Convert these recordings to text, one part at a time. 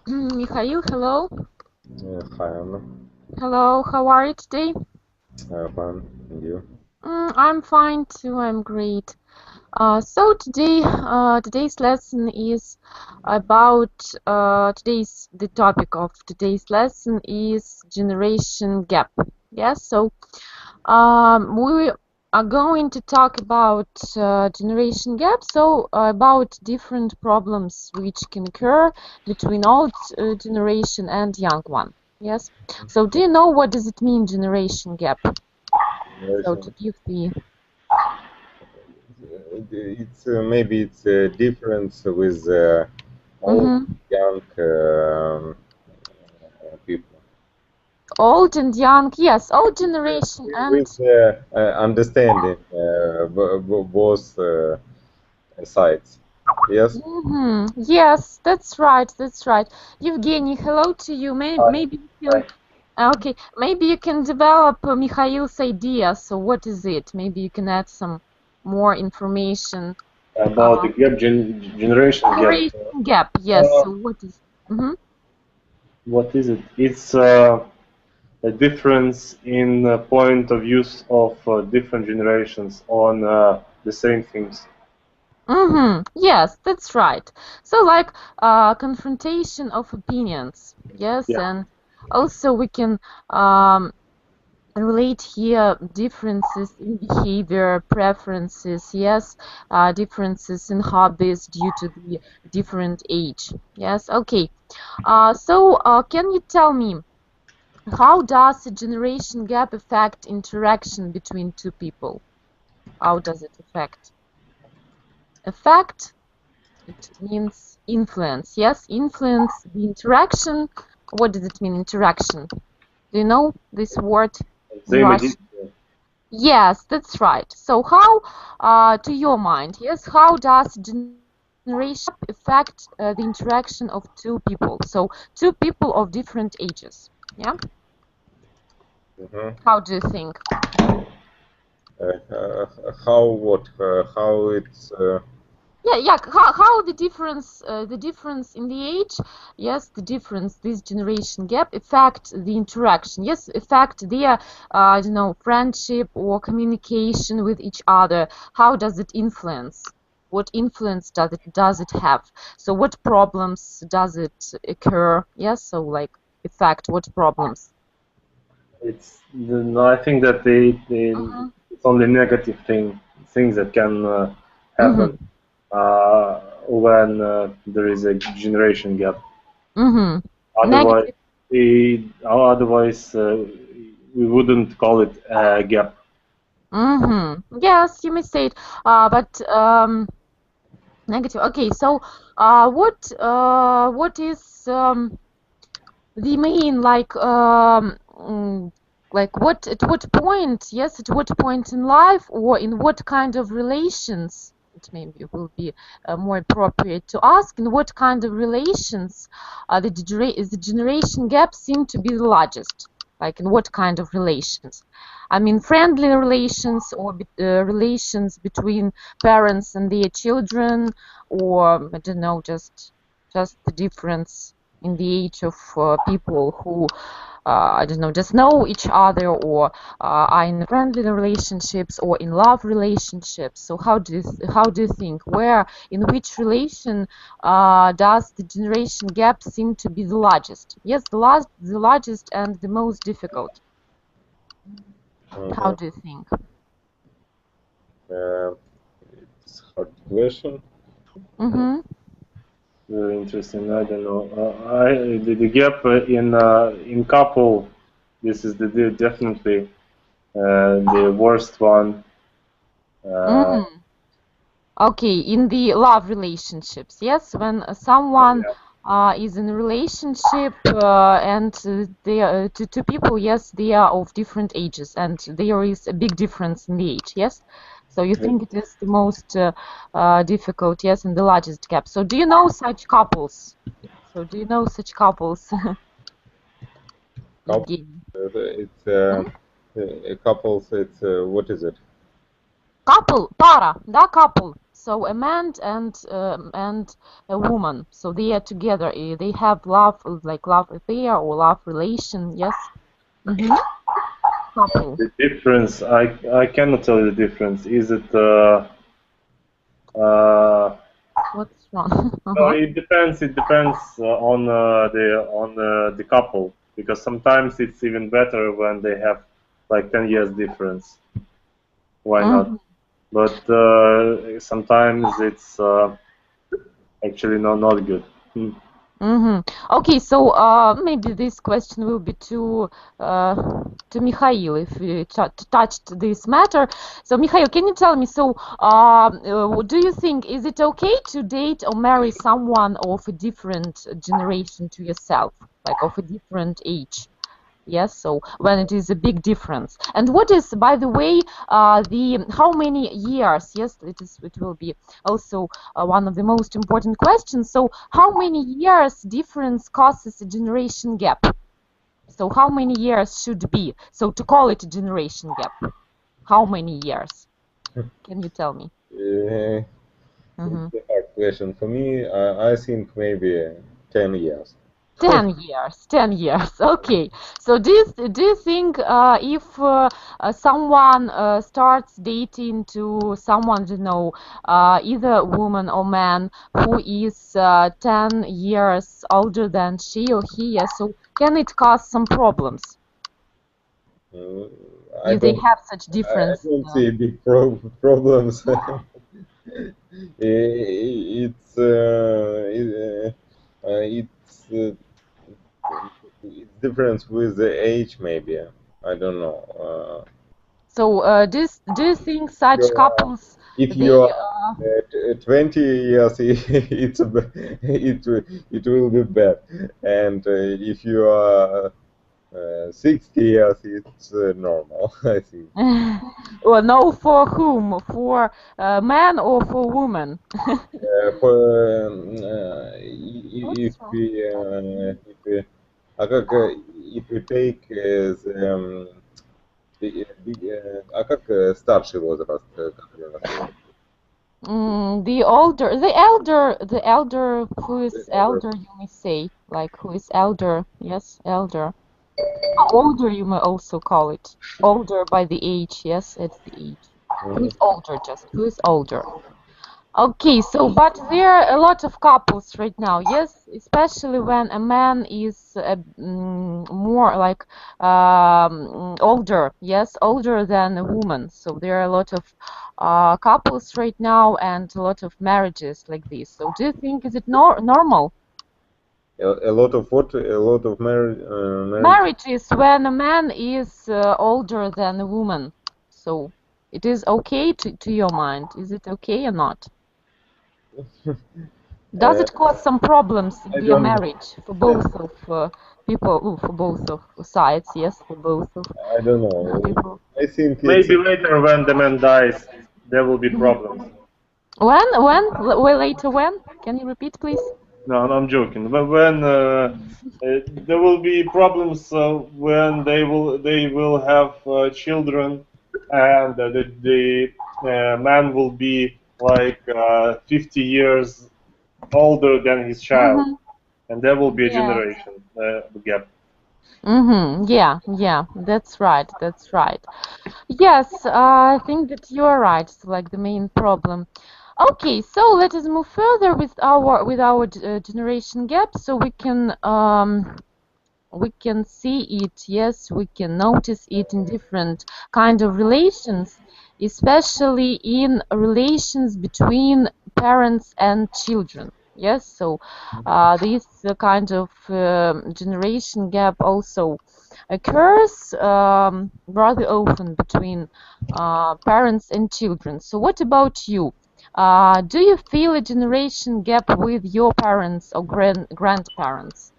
Mikhail, hello. Hi, Anna. Hello, how are you today? Fine. And you? I'm fine too, I'm great. Today's lesson is about, the topic of today's lesson is generation gap. Yes, we are going to talk about generation gap, about different problems which can occur between old generation and young one. Yes. So do you know what does it mean, generation gap? So to Generation. give the It's maybe it's a difference with old, mm-hmm. young people. Old and young, yes, old generation and With understanding both sides. Yes. yes, that's right, that's right. Evgeny, hello to you. Hi. Maybe you Hi. can okay, maybe you can develop Mikhail's idea. So what is it? Maybe you can add some more information. About the generation gap. Generation gap, yes. Uh, So what is? Mm-hmm. what is it? It's a difference in point of views of different generations on the same things. Yes, that's right. So like confrontation of opinions. Yes, Yeah. and also we can um, relate here differences in behavior, preferences, yes, differences in hobbies due to the different age. Yes, okay. Can you tell me how does a generation gap affect interaction between two people? How does it affect? Affect, it means influence. Yes, influence the interaction. What does it mean, interaction? Do you know this word in Russian? Взаимодействие. Yes, that's right. So how, to your mind, yes, how does generation affect the interaction of two people? So two people of different ages. Yeah. Mhm. How do you think? How what? How it's Yeah. How the difference in the age, yes, the difference, this generation gap affect the interaction, yes, affect their, I don't know, friendship or communication with each other. How does it influence? What influence does it have? So what problems does it occur? Yes, so like affect what problems? No, I think that it's only negative things that can happen Mm-hmm. when there is a generation gap. Mm-hmm. Otherwise, Negative. otherwise we wouldn't call it a gap. Yes, you may say it. But negative. Okay, so what is the main like what at what point? Yes, at what point in life or in what kind of relations? It maybe will be more appropriate to ask in what kind of relations the generation gap seem to be the largest. Like in what kind of relations? I mean, friendly relations or relations between parents and their children, or I don't know, just the difference in the age of people who I don't know, just know each other or are in friendly relationships or in love relationships. So how do you think where in which relation does the generation gap seem to be the largest? Yes, the largest and the most difficult. How mhm. do you think? Uh, it's hard question. Mm-hmm. Very interesting. I don't know. The gap in couple. This is definitely the worst one. Uh, Mm. Okay, in the love relationships, yes, when someone yeah. is in a relationship and they are two people, yes, they are of different ages and there is a big difference in the age, yes. So you think it is the most difficult, yes, and the largest gap. So do you know such couples? So do you know such couples, Couple. Evgeny? It's Hmm? couples. It's what is it? Couple, пара, да, couple. so a man and a woman, so they are together. They have love, like love affair or love relation. Yes. Couple. The difference, I cannot tell you the difference. Is it What's wrong? no, it depends. It depends on the couple, because sometimes it's even better when they have like 10 years difference. Why not? But sometimes it's actually not good. Okay, so maybe this question will be to Mikhail if we touched this matter. So Mikhail, can you tell me, so do you think, is it okay to date or marry someone of a different generation to yourself, like of a different age? Yes, so when it is a big difference. And what is, by the way, how many years? Yes, it will be also one of the most important questions. So how many years difference causes a generation gap? So how many years should be? So to call it a generation gap, how many years? Can you tell me? It's a hard question for me. I think maybe 10 years. 10 years, 10 years. Okay. So do you think if someone starts dating to someone, you know, either woman or man who is 10 years older than she or he, so can it cause some problems? If they have such difference? I don't see big problems. It's difference with the age, maybe. I don't know. So do you think such couples? If you are 20 years, it will be bad, and if you are 60 years, it's normal, I think. Well, no, for whom? For man or for woman? If we take как старший возраст? The elder, who is elder, you may say, like who is elder, yes, elder. Older, you may also call it. Older by the age, yes, it's the age. Who is older, just, who is older? Okay, so, but there are a lot of couples right now, yes, especially when a man is more like older, yes, older than a woman. So there are a lot of couples right now and a lot of marriages like this. So do you think, is it normal? A lot of what? A lot of Marriages when a man is older than a woman. So it is okay to your mind? Is it okay or not? Does it cause some problems in your marriage for both of people, for both of sides? Yes, for both of I don't know. people. I think maybe later when the man dies, there will be problems. When? Well, later when? Can you repeat, please? No, I'm joking. But when there will be problems when they will have children, and the man will be like 50 years older than his child, and there will be a generation gap. Yeah, that's right. Yes, I think that you are right. It's like the main problem. Okay, so let us move further with our generation gap, so we can see it. Yes, we can notice it in different kind of relations, especially in relations between parents and children. Yes, so this kind of generation gap also occurs rather often between parents and children. So what about you? Do you feel a generation gap with your parents or grandparents?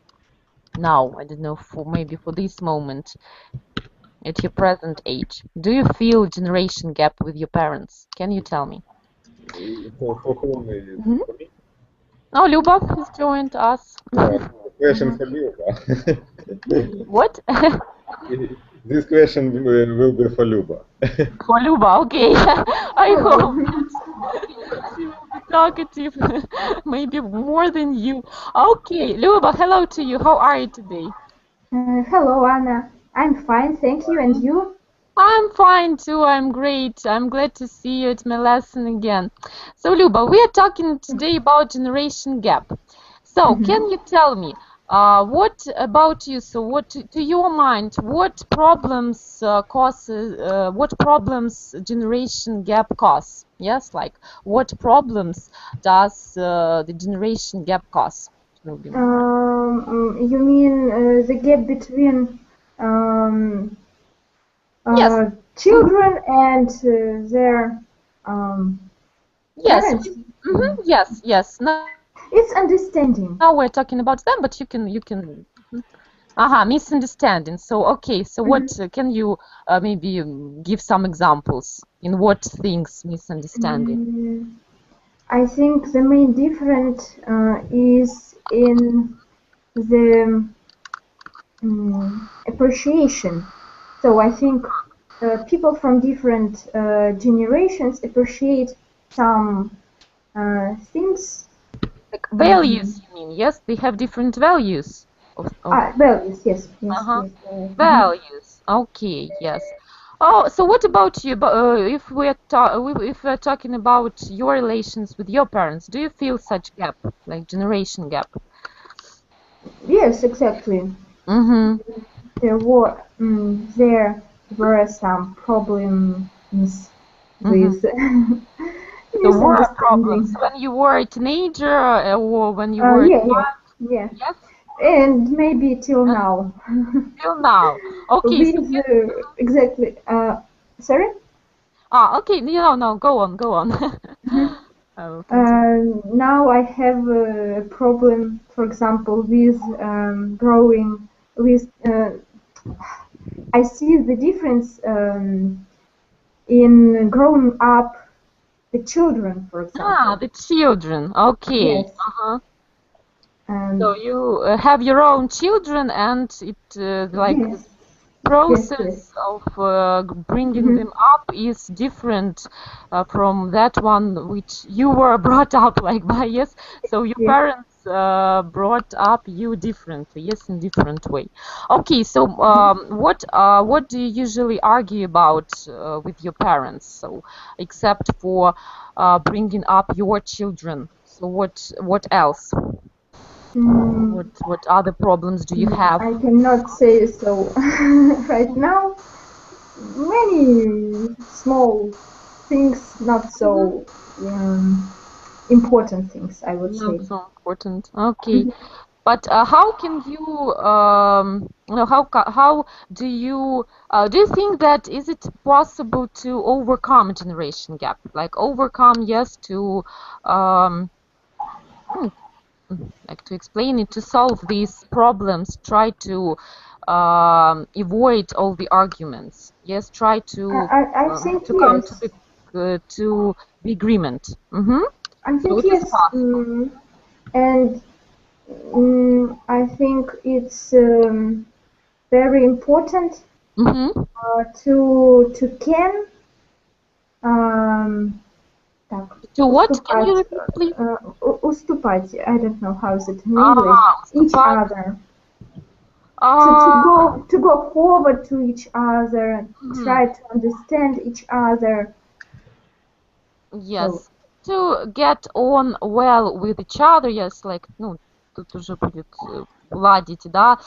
Now, I don't know, maybe for this moment at your present age. Do you feel generation gap with your parents? Can you tell me? for whom is it? For me? Oh, Luba has joined us. Question for Luba. What? This question will be for Luba. For Luba, okay. I hope. talkative, maybe more than you. Okay, Luba, hello to you. How are you today? Hello, Anna. I'm fine, thank you. And you? I'm fine too. I'm great. I'm glad to see you at my lesson again. So, Luba, we are talking today about generation gap. So, can you tell me, what about you? So, what to your mind, what problems what problems generation gap cause? Yes, like what problems does the generation gap cause? You mean the gap between Yes. children and their Yes. parents? Yes. Yes. Now It's understanding. we're talking about them, but you can. Misunderstanding. So, okay. So, what can you maybe give some examples? In what things misunderstanding? I think the main difference is in the appreciation. So I think people from different generations appreciate some things. Like values, you mean? Yes, they have different values. Values, yes, Values. Okay, yes. Oh, so what about you? If we're talking about your relations with your parents, do you feel such gap, like generation gap? Yes, exactly. There were some problems with There were problems when you were a teenager or when you were a child? Yeah. Yes, And maybe till now. till now. Okay, so With exactly. Sorry. okay, no, go on. I will continue. Now I have a problem, for example, with growing with. I see the difference in growing up the children, for example. The children. Okay. Yes. So you have your own children, and it like Yes. the process of bringing them up is different from that one which you were brought up like by. Yes. So your parents brought up you differently. Yes, in different way. Okay. So what do you usually argue about with your parents? So except for bringing up your children. So what else? What other problems do you have? I cannot say so right now. Many small things, not so important things, I would say. Not so important. Okay. But how can you, how do you think that is it possible to overcome a generation gap? Like overcome, yes, to like to explain it, to solve these problems, try to avoid all the arguments. Yes, try to I think to come yes. to the agreement. I think So it is yes, possible. and I think it's very important to can так, To what? Can you repeat, please? уступать. I don't know how is it in English. Each Уступать. other. To go forward to each other, try to understand each other. Yes. To get on well with each other, yes, like, ну, тут уже будет ладить, да.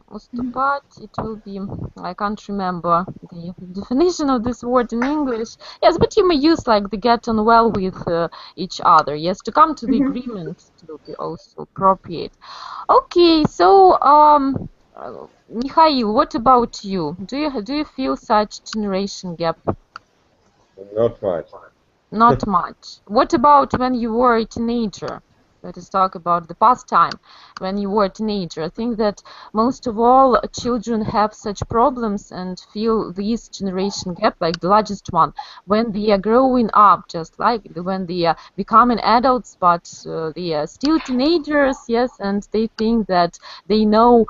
Уступать, it will be, I can't remember the definition of this word in English. Yes, but you may use like the get on well with each other. Yes, to come to the agreement, it will be also appropriate. Okay, so Mikhail, what about you? Do you feel such generation gap? Not much. Not much. What about when you were a teenager? Let us talk about the past time when you were a teenager. I think that most of all children have such problems and feel this generation gap, like the largest one, when they are growing up, just like when they are becoming adults, but they are still teenagers, yes, and they think that they know